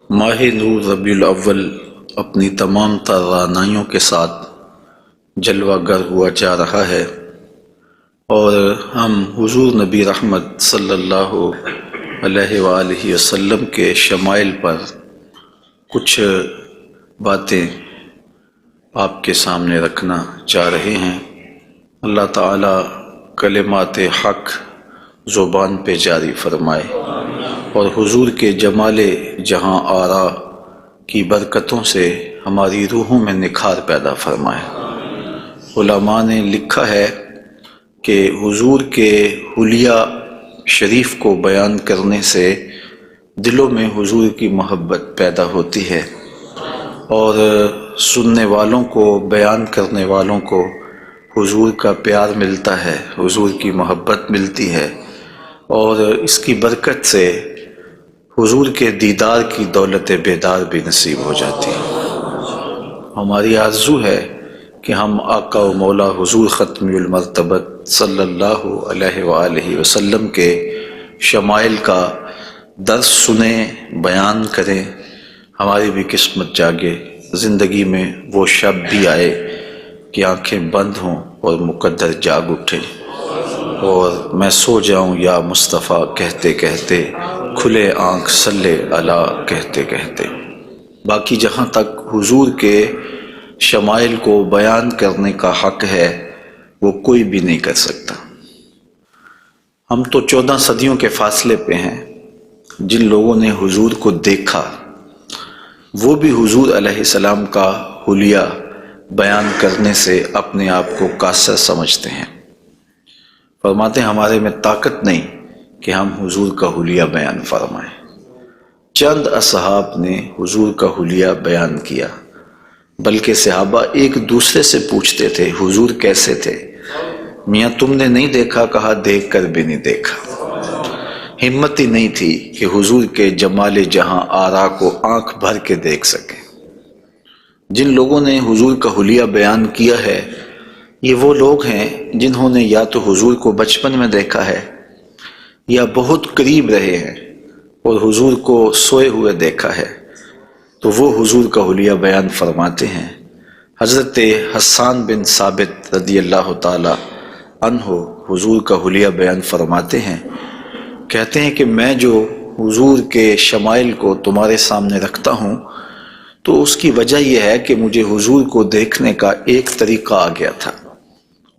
ماہ نور ربیع الاول اپنی تمام تر رعنائیوں کے ساتھ جلوہ گر ہوا جا رہا ہے، اور ہم حضور نبی رحمت صلی اللہ علیہ وآلہ وسلم کے شمائل پر کچھ باتیں آپ کے سامنے رکھنا چاہ رہے ہیں۔ اللہ تعالی کلمات حق زبان پہ جاری فرمائے اور حضور کے جمال جہاں آرا کی برکتوں سے ہماری روحوں میں نکھار پیدا فرمائے۔ علماء نے لکھا ہے کہ حضور کے حلیہ شریف کو بیان کرنے سے دلوں میں حضور کی محبت پیدا ہوتی ہے، اور سننے والوں کو، بیان کرنے والوں کو حضور کا پیار ملتا ہے، حضور کی محبت ملتی ہے، اور اس کی برکت سے حضور کے دیدار کی دولت بیدار بھی نصیب ہو جاتی ہے۔ ہماری آرزو ہے کہ ہم آقا و مولا حضور ختم المرتبت صلی اللہ علیہ وآلہ وسلم کے شمائل کا درس سنیں، بیان کریں، ہماری بھی قسمت جاگے، زندگی میں وہ شب بھی آئے کہ آنکھیں بند ہوں اور مقدر جاگ اٹھے، اور میں سو جاؤں یا مصطفیٰ کہتے کہتے، کھلے آنکھ صلی علی کہتے کہتے۔ باقی جہاں تک حضور کے شمائل کو بیان کرنے کا حق ہے وہ کوئی بھی نہیں کر سکتا۔ ہم تو 14 صدیوں کے فاصلے پہ ہیں۔ جن لوگوں نے حضور کو دیکھا وہ بھی حضور علیہ السلام کا حلیہ بیان کرنے سے اپنے آپ کو قاصر سمجھتے ہیں۔ فرماتے ہیں ہمارے میں طاقت نہیں کہ ہم حضور کا حلیہ بیان فرمائیں۔ چند اصحاب نے حضور کا حلیہ بیان کیا، بلکہ صحابہ ایک دوسرے سے پوچھتے تھے حضور کیسے تھے؟ میاں تم نے نہیں دیکھا؟ کہا دیکھ کر بھی نہیں دیکھا۔ ہمت ہی نہیں تھی کہ حضور کے جمال جہاں آرا کو آنکھ بھر کے دیکھ سکے۔ جن لوگوں نے حضور کا حلیہ بیان کیا ہے یہ وہ لوگ ہیں جنہوں نے یا تو حضور کو بچپن میں دیکھا ہے یا بہت قریب رہے ہیں اور حضور کو سوئے ہوئے دیکھا ہے، تو وہ حضور کا حلیہ بیان فرماتے ہیں۔ حضرت حسان بن ثابت رضی اللہ تعالی عنہ حضور کا حلیہ بیان فرماتے ہیں، کہتے ہیں کہ میں جو حضور کے شمائل کو تمہارے سامنے رکھتا ہوں تو اس کی وجہ یہ ہے کہ مجھے حضور کو دیکھنے کا ایک طریقہ آ گیا تھا،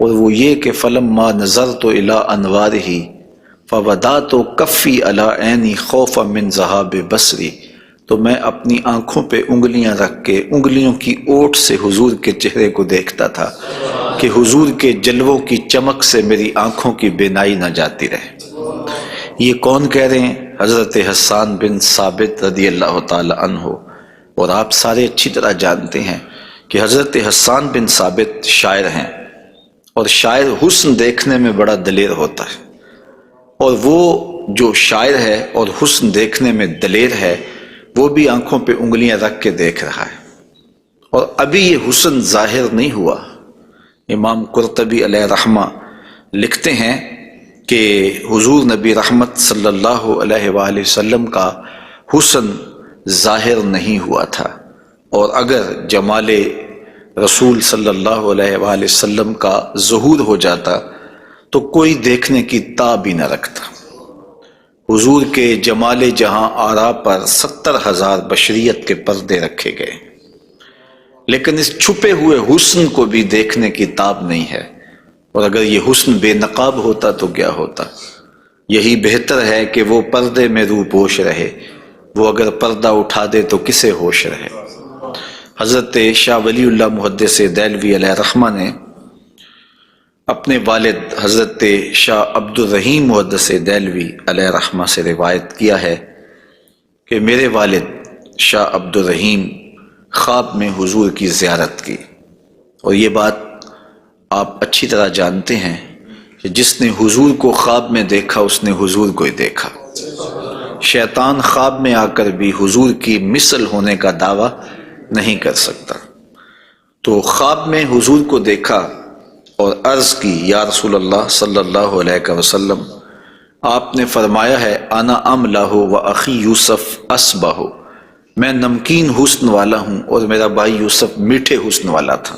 اور وہ یہ کہ فلما نظرت الی انوارہ فودعت کفی علی عینی خوفا من ذہاب بصری، تو میں اپنی آنکھوں پہ انگلیاں رکھ کے انگلیوں کی اوٹ سے حضور کے چہرے کو دیکھتا تھا کہ حضور کے جلووں کی چمک سے میری آنکھوں کی بینائی نہ جاتی رہے۔ یہ کون کہہ رہے ہیں؟ حضرت حسان بن ثابت رضی اللہ تعالی عنہ۔ اور آپ سارے اچھی طرح جانتے ہیں کہ حضرت حسان بن ثابت شاعر ہیں، اور شاعر حسن دیکھنے میں بڑا دلیر ہوتا ہے، اور وہ جو شاعر ہے اور حسن دیکھنے میں دلیر ہے وہ بھی آنکھوں پہ انگلیاں رکھ کے دیکھ رہا ہے، اور ابھی یہ حسن ظاہر نہیں ہوا۔ امام قرطبی علیہ رحمہ لکھتے ہیں کہ حضور نبی رحمت صلی اللہ علیہ وآلہ وسلم کا حسن ظاہر نہیں ہوا تھا، اور اگر جمال رسول صلی اللہ علیہ وآلہ وسلم کا ظہور ہو جاتا تو کوئی دیکھنے کی تاب بھی نہ رکھتا۔ حضور کے جمال جہاں آرا پر 70,000 بشریت کے پردے رکھے گئے، لیکن اس چھپے ہوئے حسن کو بھی دیکھنے کی تاب نہیں ہے، اور اگر یہ حسن بے نقاب ہوتا تو کیا ہوتا؟ یہی بہتر ہے کہ وہ پردے میں روح پوش رہے، وہ اگر پردہ اٹھا دے تو کسے ہوش رہے۔ حضرت شاہ ولی اللہ محدث دہلوی علیہ رحمہ نے اپنے والد حضرت شاہ عبد الرحیم محدث دہلوی علیہ رحمہ سے روایت کیا ہے کہ میرے والد شاہ عبد الرحیم خواب میں حضور کی زیارت کی، اور یہ بات آپ اچھی طرح جانتے ہیں کہ جس نے حضور کو خواب میں دیکھا اس نے حضور کو ہی دیکھا۔ شیطان خواب میں آ کر بھی حضور کی مثل ہونے کا دعویٰ نہیں کر سکتا۔ تو خواب میں حضور کو دیکھا اور عرض کی یا رسول اللہ صلی اللہ علیہ وسلم، آپ نے فرمایا ہے انا املہ و اخی یوسف اسبہ، میں نمکین حسن والا ہوں اور میرا بھائی یوسف میٹھے حسن والا تھا۔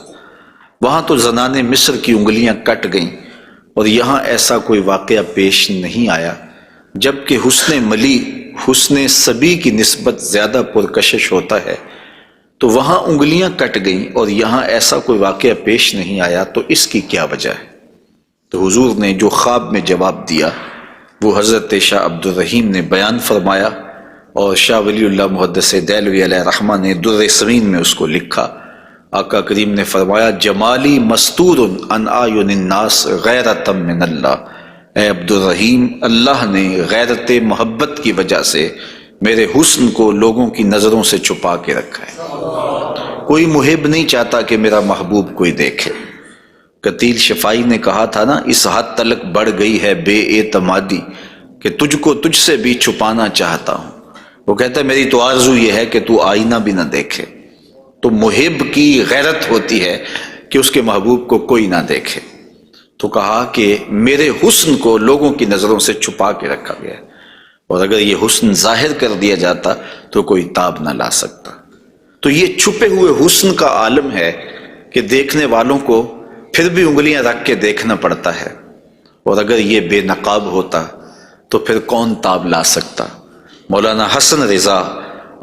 وہاں تو زنان مصر کی انگلیاں کٹ گئیں اور یہاں ایسا کوئی واقعہ پیش نہیں آیا، جبکہ حسن ملی حسن صبی کی نسبت زیادہ پرکشش ہوتا ہے، تو وہاں انگلیاں کٹ گئیں اور یہاں ایسا کوئی واقعہ پیش نہیں آیا، تو اس کی کیا وجہ ہے؟ تو حضور نے جو خواب میں جواب دیا وہ حضرت شاہ عبد الرحیم نے بیان فرمایا، اور شاہ ولی اللہ محدث دہلوی علیہ رحمہ نے در سمین میں اس کو لکھا۔ آقا کریم نے فرمایا جمالی مستور عن اعین الناس غیرۃ من اللہ، اے عبد الرحیم، اللہ نے غیرت محبت کی وجہ سے میرے حسن کو لوگوں کی نظروں سے چھپا کے رکھا ہے۔ کوئی محب نہیں چاہتا کہ میرا محبوب کوئی دیکھے۔ قتیل شفائی نے کہا تھا نا، اس حد تلک بڑھ گئی ہے بے اعتمادی کہ تجھ کو تجھ سے بھی چھپانا چاہتا ہوں۔ وہ کہتا ہے میری تو آرزو یہ ہے کہ تو آئینہ بھی نہ دیکھے۔ تو محب کی غیرت ہوتی ہے کہ اس کے محبوب کو کوئی نہ دیکھے۔ تو کہا کہ میرے حسن کو لوگوں کی نظروں سے چھپا کے رکھا گیا ہے، اور اگر یہ حسن ظاہر کر دیا جاتا تو کوئی تاب نہ لا سکتا۔ تو یہ چھپے ہوئے حسن کا عالم ہے کہ دیکھنے والوں کو پھر بھی انگلیاں رکھ کے دیکھنا پڑتا ہے، اور اگر یہ بے نقاب ہوتا تو پھر کون تاب لا سکتا؟ مولانا حسن رضا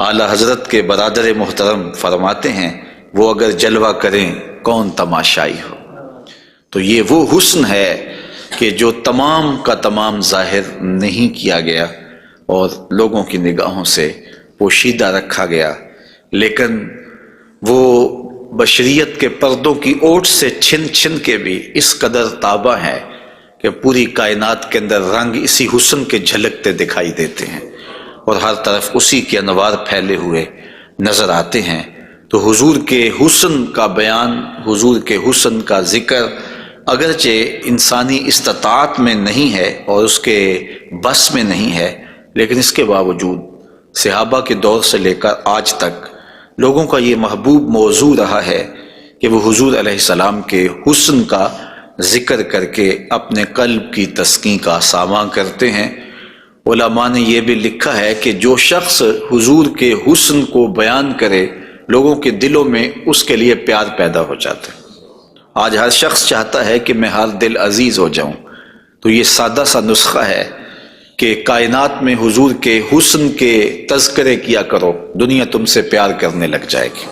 اعلی حضرت کے برادر محترم فرماتے ہیں وہ اگر جلوہ کریں کون تماشائی ہو۔ تو یہ وہ حسن ہے کہ جو تمام کا تمام ظاہر نہیں کیا گیا اور لوگوں کی نگاہوں سے پوشیدہ رکھا گیا، لیکن وہ بشریت کے پردوں کی اوٹ سے چھن چھن کے بھی اس قدر تابہ ہے کہ پوری کائنات کے اندر رنگ اسی حسن کے جھلکتے دکھائی دیتے ہیں، اور ہر طرف اسی کے انوار پھیلے ہوئے نظر آتے ہیں۔ تو حضور کے حسن کا بیان، حضور کے حسن کا ذکر اگرچہ انسانی استطاعت میں نہیں ہے اور اس کے بس میں نہیں ہے، لیکن اس کے باوجود صحابہ کے دور سے لے کر آج تک لوگوں کا یہ محبوب موضوع رہا ہے کہ وہ حضور علیہ السلام کے حسن کا ذکر کر کے اپنے قلب کی تسکین کا ساماں کرتے ہیں۔ علماء نے یہ بھی لکھا ہے کہ جو شخص حضور کے حسن کو بیان کرے لوگوں کے دلوں میں اس کے لیے پیار پیدا ہو جاتا ہے۔ آج ہر شخص چاہتا ہے کہ میں ہر دل عزیز ہو جاؤں، تو یہ سادہ سا نسخہ ہے کہ کائنات میں حضور کے حسن کے تذکرے کیا کرو، دنیا تم سے پیار کرنے لگ جائے گی۔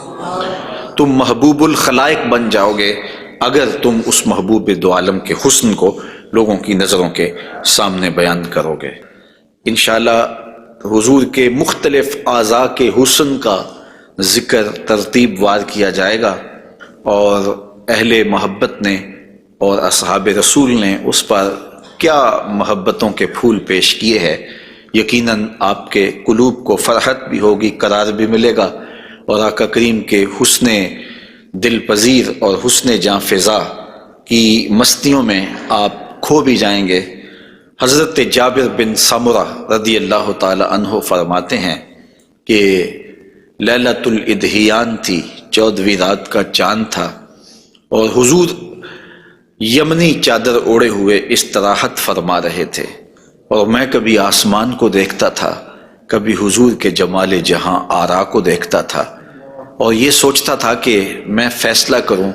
تم محبوب الخلائق بن جاؤ گے اگر تم اس محبوب دو عالم کے حسن کو لوگوں کی نظروں کے سامنے بیان کرو گے۔ انشاءاللہ حضور کے مختلف اعضاء کے حسن کا ذکر ترتیب وار کیا جائے گا، اور اہل محبت نے اور اصحاب رسول نے اس پر کیا محبتوں کے پھول پیش کیے ہیں۔ یقیناً آپ کے قلوب کو فرحت بھی ہوگی، قرار بھی ملے گا، اور آقا کریم کے حسن دل پذیر اور حسن جاں فضا کی مستیوں میں آپ کھو بھی جائیں گے۔ حضرت جابر بن سمرہ رضی اللہ تعالی عنہ فرماتے ہیں کہ لیلۃ الادھیان تھی، 14ویں رات کا چاند تھا، اور حضور یمنی چادر اوڑے ہوئے استراحت فرما رہے تھے، اور میں کبھی آسمان کو دیکھتا تھا، کبھی حضور کے جمال جہاں آرا کو دیکھتا تھا، اور یہ سوچتا تھا کہ میں فیصلہ کروں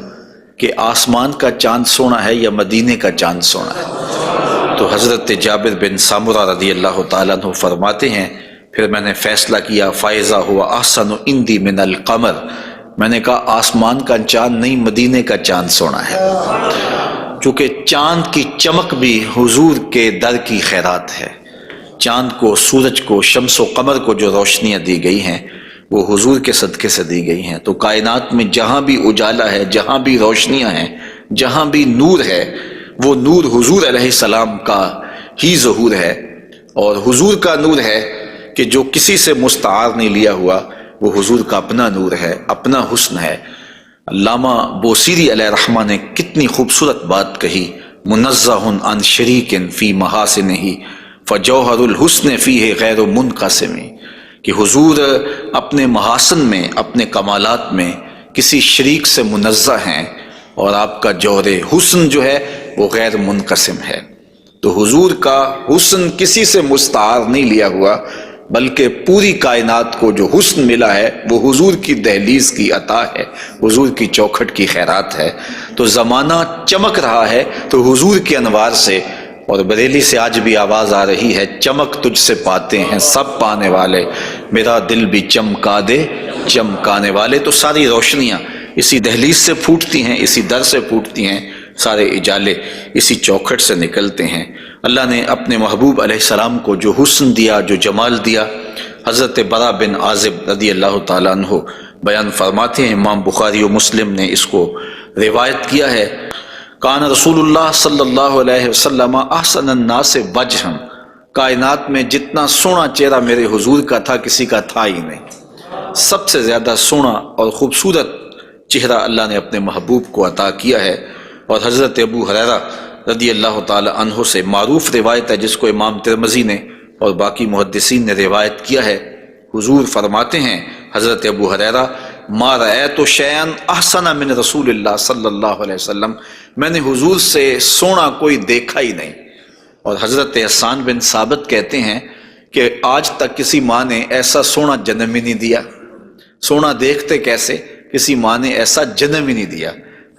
کہ آسمان کا چاند سونا ہے یا مدینے کا چاند سونا ہے۔ تو حضرت جابر بن سمرہ رضی اللہ تعالیٰ عنہ فرماتے ہیں پھر میں نے فیصلہ کیا فائزہ ہوا احسن عندی من القمر، میں نے کہا آسمان کا چاند نہیں مدینے کا چاند سونا ہے، چونکہ چاند کی چمک بھی حضور کے در کی خیرات ہے۔ چاند کو، سورج کو، شمس و قمر کو جو روشنیاں دی گئی ہیں وہ حضور کے صدقے سے دی گئی ہیں۔ تو کائنات میں جہاں بھی اجالا ہے، جہاں بھی روشنیاں ہیں، جہاں بھی نور ہے، وہ نور حضور علیہ السلام کا ہی ظہور ہے، اور حضور کا نور ہے کہ جو کسی سے مستعار نہیں لیا ہوا، وہ حضور کا اپنا نور ہے، اپنا حسن ہے۔ علامہ بوصیری علیہ رحمہ نے کتنی خوبصورت بات کہی، منزہ عن شریک فی محاسنہ فجوہر الحسن فیہ غیر منقسم، کہ حضور اپنے محاسن میں، اپنے کمالات میں کسی شریک سے منزہ ہیں، اور آپ کا جوہر حسن جو ہے وہ غیر منقسم ہے۔ تو حضور کا حسن کسی سے مستعار نہیں لیا ہوا، بلکہ پوری کائنات کو جو حسن ملا ہے وہ حضور کی دہلیز کی عطا ہے، حضور کی چوکھٹ کی خیرات ہے۔ تو زمانہ چمک رہا ہے تو حضور کے انوار سے، اور بریلی سے آج بھی آواز آ رہی ہے، چمک تجھ سے پاتے ہیں سب پانے والے، میرا دل بھی چمکا دے چمکانے والے۔ تو ساری روشنیاں اسی دہلیز سے پھوٹتی ہیں، اسی در سے پھوٹتی ہیں، سارے اجالے اسی چوکھٹ سے نکلتے ہیں۔ اللہ نے اپنے محبوب علیہ السلام کو جو حسن دیا، جو جمال دیا، حضرت برا بن عازب رضی اللہ تعالیٰ عنہ بیان فرماتے ہیں، امام بخاری و مسلم نے اس کو روایت کیا ہے، کان رسول اللہ صلی اللہ علیہ وسلم احسن الناس وجہا، کائنات میں جتنا سونا چہرہ میرے حضور کا تھا کسی کا تھا ہی نہیں، سب سے زیادہ سونا اور خوبصورت چہرہ اللہ نے اپنے محبوب کو عطا کیا ہے۔ اور حضرت ابو ہریرہ رضی اللہ تعالی عنہ سے معروف روایت ہے جس کو امام ترمذی نے اور باقی محدثین نے روایت کیا ہے، حضور فرماتے ہیں حضرت ابو ہریرہ، ما رأیت شیئا احسن من رسول اللہ صلی اللہ علیہ وسلم، میں نے حضور سے سونا کوئی دیکھا ہی نہیں۔ اور حضرت حسان بن ثابت کہتے ہیں کہ آج تک کسی ماں نے ایسا سونا جنم ہی نہیں دیا، سونا دیکھتے کیسے، کسی ماں نے ایسا جنم ہی نہیں دیا۔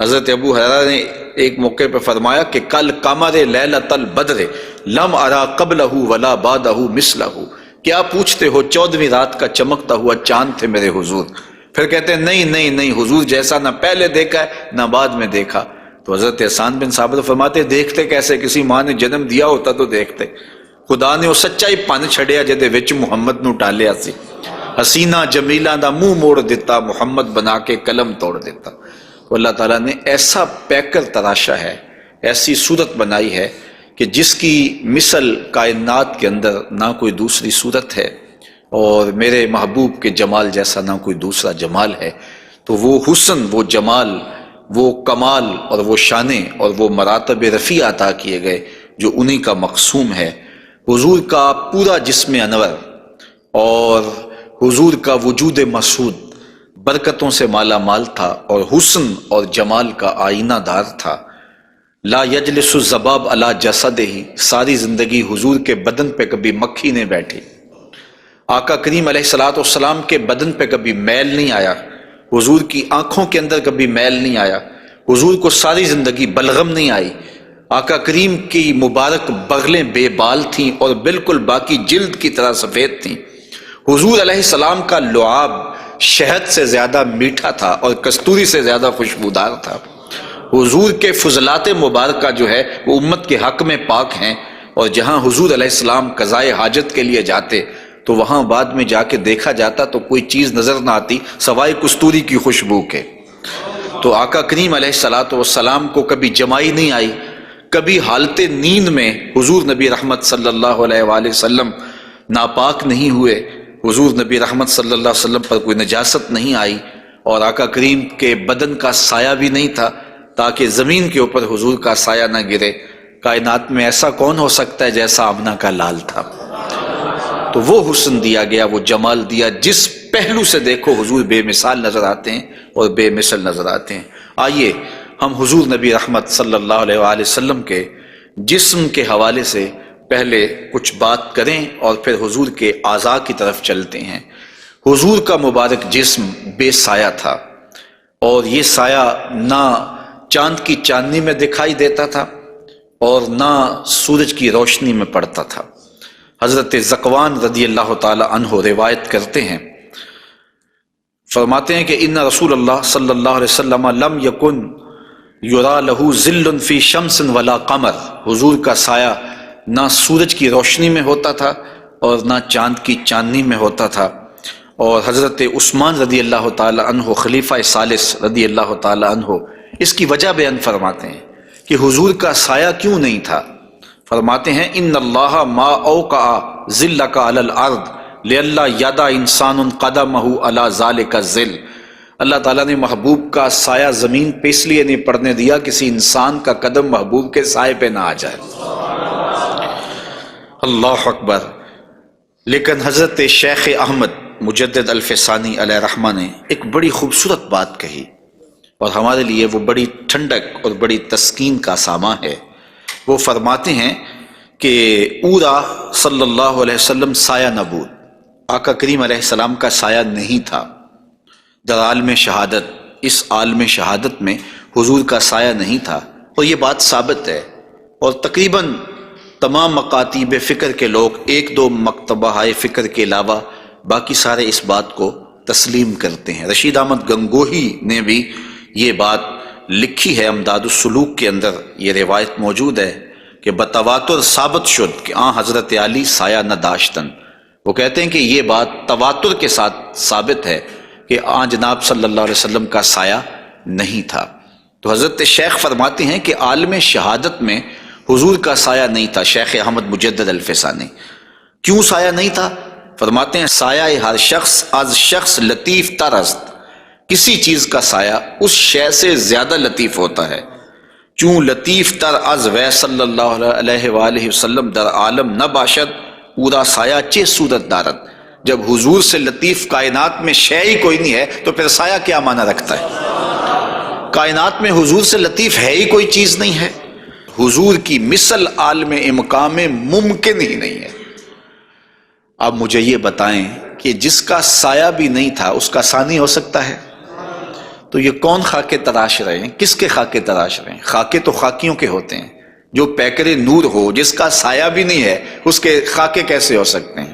حضرت ابو ہریرہ نے ایک موقع پہ فرمایا کہ کل قمر لیلۃ البدر لم ارا قبلہ ولا بعدہ مثلہ، کیا پوچھتے ہو 14ویں رات کا چمکتا ہوا چاند تھے میرے حضور۔ پھر کہتے ہیں نہیں نہیں نہیں، حضور جیسا نہ پہلے دیکھا ہے نہ بعد میں دیکھا۔ تو حضرت حسان بن ثابت فرماتے دیکھتے کیسے، کسی ماں نے جنم دیا ہوتا تو دیکھتے۔ خدا نے وہ سچائی پن چھڑیا جدے وچ محمد نو ٹالیا سی، حسینہ جمیلہ دا منہ موڑ دیتا، محمد بنا کے قلم توڑ دیتا۔ تو اللہ تعالیٰ نے ایسا پیکر تراشا ہے، ایسی صورت بنائی ہے کہ جس کی مثل کائنات کے اندر نہ کوئی دوسری صورت ہے، اور میرے محبوب کے جمال جیسا نہ کوئی دوسرا جمال ہے۔ تو وہ حسن، وہ جمال، وہ کمال اور وہ شانیں اور وہ مراتب رفیع عطا کیے گئے جو انہی کا مقسوم ہے۔ حضور کا پورا جسم انور اور حضور کا وجود مسعود برکتوں سے مالا مال تھا، اور حسن اور جمال کا آئینہ دار تھا۔ لا یجلس الذباب علی جسدہ، ساری زندگی حضور کے بدن پہ کبھی مکھی نہیں بیٹھی، آقا کریم علیہ الصلوۃ والسلام کے بدن پہ کبھی میل نہیں آیا، حضور کی آنکھوں کے اندر کبھی میل نہیں آیا، حضور کو ساری زندگی بلغم نہیں آئی، آقا کریم کی مبارک بغلیں بے بال تھیں اور بالکل باقی جلد کی طرح سفید تھیں۔ حضور علیہ السلام کا لعاب شہد سے زیادہ میٹھا تھا اور کستوری سے زیادہ خوشبودار تھا۔ حضور کے فضلات مبارکہ جو ہے وہ امت کے حق میں پاک ہیں، اور جہاں حضور علیہ السلام قضائے حاجت کے لیے جاتے تو وہاں بعد میں جا کے دیکھا جاتا تو کوئی چیز نظر نہ آتی سوائے کستوری کی خوشبو کے۔ تو آقا کریم علیہ الصلوۃ والسلام کو کبھی جمائی نہیں آئی، کبھی حالت نیند میں حضور نبی رحمت صلی اللہ علیہ وآلہ وسلم ناپاک نہیں ہوئے، حضور نبی رحمت صلی اللہ علیہ وسلم پر کوئی نجاست نہیں آئی، اور آقا کریم کے بدن کا سایہ بھی نہیں تھا تاکہ زمین کے اوپر حضور کا سایہ نہ گرے۔ کائنات میں ایسا کون ہو سکتا ہے جیسا آمنہ کا لال تھا؟ تو وہ حسن دیا گیا، وہ جمال دیا، جس پہلو سے دیکھو حضور بے مثال نظر آتے ہیں اور بے مثل نظر آتے ہیں۔ آئیے ہم حضور نبی رحمت صلی اللہ علیہ وآلہ وسلم کے جسم کے حوالے سے پہلے کچھ بات کریں اور پھر حضور کے اعضاء کی طرف چلتے ہیں۔ حضور کا مبارک جسم بے سایہ تھا، اور یہ سایہ نہ چاند کی چاندنی میں دکھائی دیتا تھا اور نہ سورج کی روشنی میں پڑتا تھا۔ حضرت ذکوان رضی اللہ تعالی عنہ روایت کرتے ہیں، فرماتے ہیں کہ ان رسول اللہ صلی اللہ علیہ وسلم لم یکن یرا لہ ظل فی شمس ولا قمر، حضور کا سایہ نہ سورج کی روشنی میں ہوتا تھا اور نہ چاند کی چاندنی میں ہوتا تھا۔ اور حضرت عثمان رضی اللہ تعالی عنہ خلیفہ ثالث رضی اللہ تعالی عنہ اس کی وجہ بیان فرماتے ہیں کہ حضور کا سایہ کیوں نہیں تھا۔ فرماتے ہیں ان اللہ ما اوقع ظلک علی الارض لئلا یدع انسان قدمہ علی ذلک الظل، اللہ تعالیٰ نے محبوب کا سایہ زمین پہ اس لیے نہیں پڑنے دیا کسی انسان کا قدم محبوب کے سائے پہ نہ آ جائے۔ اللہ اکبر۔ لیکن حضرت شیخ احمد مجدد الفسانی علیہ رحمہ نے ایک بڑی خوبصورت بات کہی، اور ہمارے لیے وہ بڑی ٹھنڈک اور بڑی تسکین کا ساماں ہے۔ وہ فرماتے ہیں کہ اورا صلی اللہ علیہ وسلم سایہ نبود، آقا کریم علیہ السلام کا سایہ نہیں تھا، در عالم شہادت، اس عالم شہادت میں حضور کا سایہ نہیں تھا، اور یہ بات ثابت ہے، اور تقریباً تمام مکاتیب فکر کے لوگ، ایک دو مکتبہ فکر کے علاوہ باقی سارے اس بات کو تسلیم کرتے ہیں۔ رشید احمد گنگوہی نے بھی یہ بات لکھی ہے، امداد السلوک کے اندر یہ روایت موجود ہے کہ بتواتر ثابت شد کہ حضرت علی سایہ نہ داشتن۔ وہ کہتے ہیں کہ یہ بات تواتر کے ساتھ ثابت ہے کہ جناب صلی اللہ علیہ وسلم کا سایہ نہیں تھا۔ تو حضرت شیخ فرماتے ہیں کہ عالم شہادت میں حضور کا سایہ نہیں تھا، شیخ احمد مجدد الفسانی۔ کیوں سایہ نہیں تھا؟ فرماتے ہیں سایہ ہر شخص از شخص لطیف تر است، کسی چیز کا سایہ اس شے سے زیادہ لطیف ہوتا ہے، چوں لطیف تر از وے صلی اللہ علیہ وآلہ وسلم در عالم نہ باشد پورا سایہ چہ صورت دارد۔ جب حضور سے لطیف کائنات میں شے ہی کوئی نہیں ہے تو پھر سایہ کیا معنی رکھتا ہے؟ کائنات میں حضور سے لطیف ہے ہی کوئی چیز نہیں ہے، حضور کی مثل عالم امکان میں ممکن ہی نہیں ہے۔ اب مجھے یہ بتائیں کہ جس کا سایہ بھی نہیں تھا اس کا ثانی ہو سکتا ہے؟ تو یہ کون خاکے تراش رہے ہیں؟ کس کے خاکے تراش رہے ہیں؟ خاکے تو خاکیوں کے ہوتے ہیں، جو پیکر نور ہو، جس کا سایہ بھی نہیں ہے اس کے خاکے کیسے ہو سکتے ہیں؟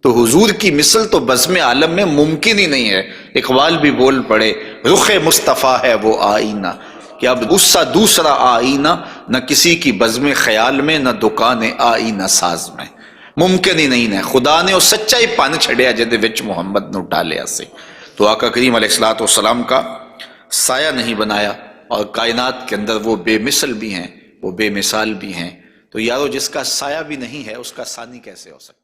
تو حضور کی مثل تو بزم عالم میں ممکن ہی نہیں ہے۔ اقبال بھی بول پڑے رخ مصطفیٰ ہے وہ آئینہ، کہ اب اس سا دوسرا آئینہ نہ کسی کی بزم خیال میں، نہ دکان آئینہ ساز میں، ممکن ہی نہیں ہے۔ خدا نے وہ سچائی پن چھڑیا جدے وچ محمد نو ڈالیا سے۔ تو آقا کریم علیہ الصلوۃ والسلام کا سایہ نہیں بنایا، اور کائنات کے اندر وہ بے مثل بھی ہیں، وہ بے مثال بھی ہیں۔ تو یارو جس کا سایہ بھی نہیں ہے اس کا ثانی کیسے ہو سکتا ہے؟